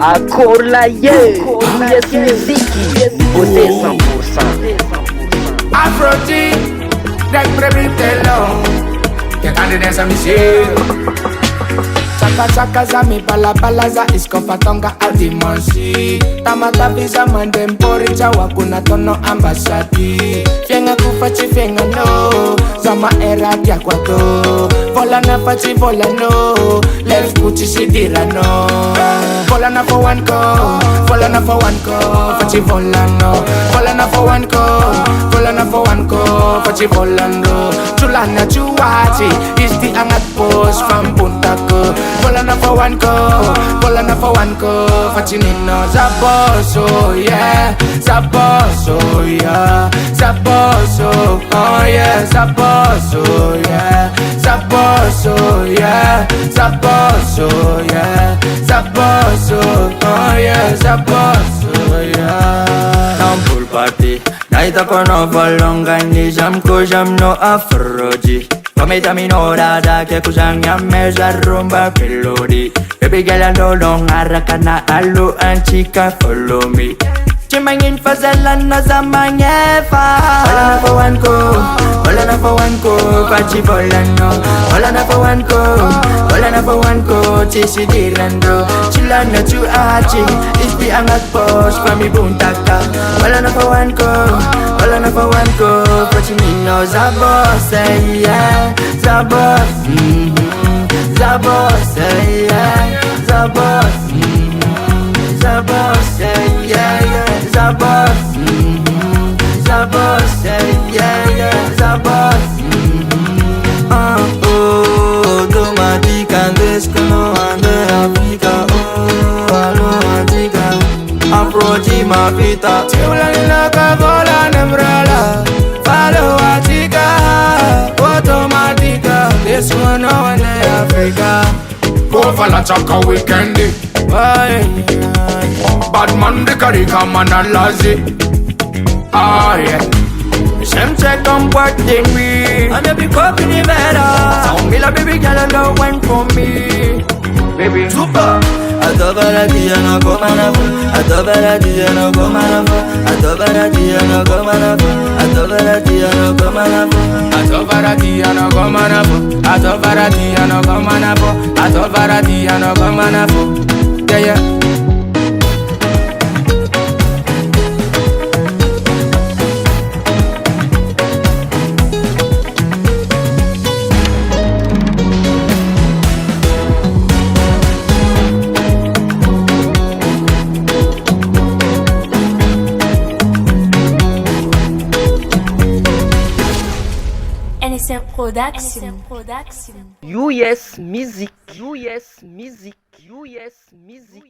Accord là, yeah, yes, musique, beauté 100%. AFRO JHY, BIBY TELO LOHA. Chaka zami bala za iskopatonga adimosi. Tamata visa mandem pori jawa kuna tono ambasadi. Fienga kufachi fienga no, zama era dia kwato. Vola na fachi vola no, lef kuchi sidira no. Vola na for one go, vola na for one go, fachi vola no. Vola na for one go, vola na for one go, fachi vola no. Chulana chuwachi, is the angat post from Puntako. Vola na for one go, vola na for one go, fachi nino zaboso, yeah, zaboso, yeah, zaboso, oh yeah, zaboso, yeah, zaboso, yeah, zaboso, yeah, zaboso, oh yeah, zaboso, yeah. Nam pool party, naita kono volonga ni jam ko jam no AFRO JHY. Kometa minora da ke kusanya meza rumba pelodi. Baby girl I no long arakana alu anchika follow me. Chimangin fazala na zamanyefa. Vola na for one go, vola na for one go, pachi vola no. Vola na for one go, vola na for one go, chisi dirando. Chilana chu achi, ispi angat post kwa mi buntaka. Vola na for one go, vola na for one go, pachi nino zabos, yeah, zabos, zabos, yeah, zabos, zabos, yeah, yeah. Zabos, Zabos, yeah, yeah, Zabos. Automatica, descono ande Africa, oh, automatica. AFRO JHY, ma vita. Chula nina kagola nembrala, follow atika, automatica. This one no one in Africa. Go for la chaka weekendi. Bad man the karika man a lazy. Ah yeah. Shem check on what they me. I'm a big up in the better. Sound me like baby girl and don't went for me. Baby super. Adobara dia no go manafu. Adobara dia no go manafu. Adobara dia no go manafu. Adobara dia no go manafu. Adobara dia no go manafu. Adobara dia no go manafu. Adobara dia no go manafu. Yeah yeah. US musique, US musique, US musique.